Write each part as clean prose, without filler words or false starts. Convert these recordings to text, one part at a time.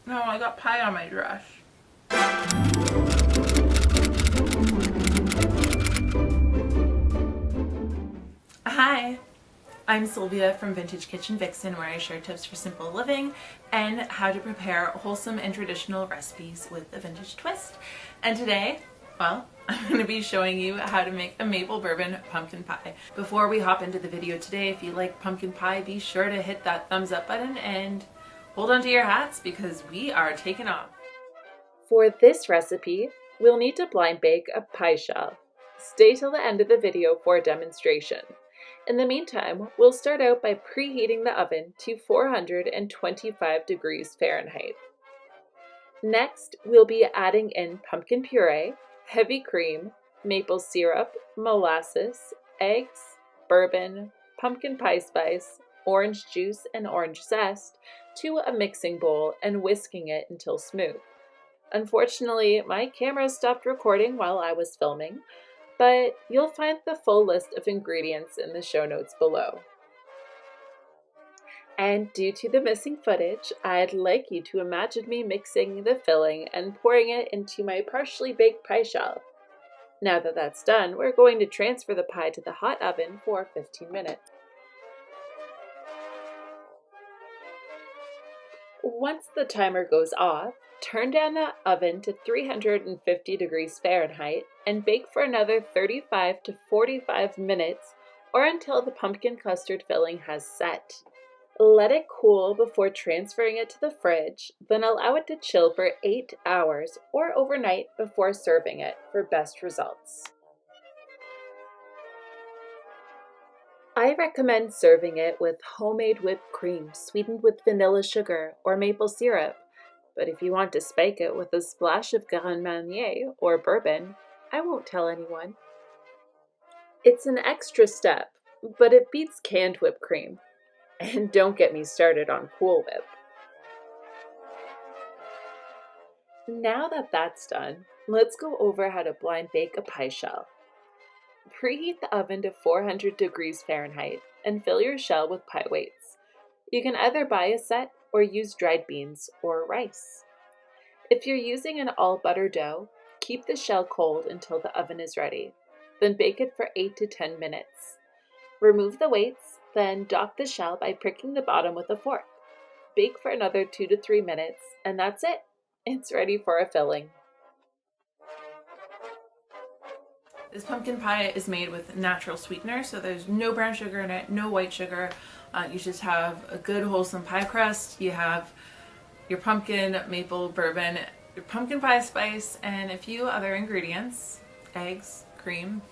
No, I got pie on my dress. Hi, I'm Sylvia from Vintage Kitchen Vixen, where I share tips for simple living and how to prepare wholesome and traditional recipes with a vintage twist. And today, well, I'm going to be showing you how to make a maple bourbon pumpkin pie. Before we hop into the video today, if you like pumpkin pie, be sure to hit that thumbs up button and hold on to your hats because we are taking off. For this recipe, we'll need to blind bake a pie shell. Stay till the end of the video for a demonstration. In the meantime, we'll start out by preheating the oven to 425 degrees Fahrenheit. Next, we'll be adding in pumpkin puree, heavy cream, maple syrup, molasses, eggs, bourbon, pumpkin pie spice, orange juice, and orange zest to a mixing bowl and whisking it until smooth. Unfortunately, my camera stopped recording while I was filming, but you'll find the full list of ingredients in the show notes below. And due to the missing footage, I'd like you to imagine me mixing the filling and pouring it into my partially baked pie shell. Now that that's done, we're going to transfer the pie to the hot oven for 15 minutes. Once the timer goes off, turn down the oven to 350 degrees Fahrenheit and bake for another 35 to 45 minutes or until the pumpkin custard filling has set. Let it cool before transferring it to the fridge, then allow it to chill for 8 hours or overnight before serving it for best results. I recommend serving it with homemade whipped cream sweetened with vanilla sugar or maple syrup. But if you want to spike it with a splash of Grand Marnier or bourbon, I won't tell anyone. It's an extra step, but it beats canned whipped cream. And don't get me started on Cool Whip. Now that that's done, let's go over how to blind bake a pie shell. Preheat the oven to 400 degrees Fahrenheit and fill your shell with pie weights. You can either buy a set or use dried beans or rice. If you're using an all-butter dough, keep the shell cold until the oven is ready. Then bake it for 8 to 10 minutes. Remove the weights, then dot the shell by pricking the bottom with a fork. Bake for another 2 to 3 minutes, and that's it. It's ready for a filling. This pumpkin pie is made with natural sweetener, so there's no brown sugar in it, no white sugar. You just have a good wholesome pie crust. You have your pumpkin, maple, bourbon, your pumpkin pie spice, and a few other ingredients, eggs, cream.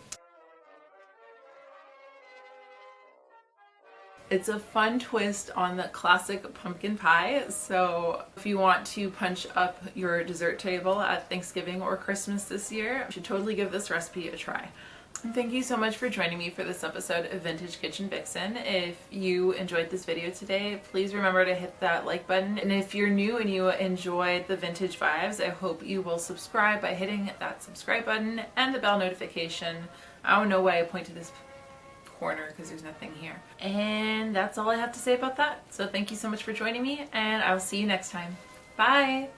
It's a fun twist on the classic pumpkin pie, so if you want to punch up your dessert table at Thanksgiving or Christmas this year, you should totally give this recipe a try. And thank you so much for joining me for this episode of Vintage Kitchen Vixen. If you enjoyed this video today, please remember to hit that like button. And if you're new and you enjoyed the vintage vibes, I hope you will subscribe by hitting that subscribe button and the bell notification. I don't know why I pointed this corner because there's nothing here. And that's all I have to say about that. So thank you so much for joining me, and I'll see you next time. Bye!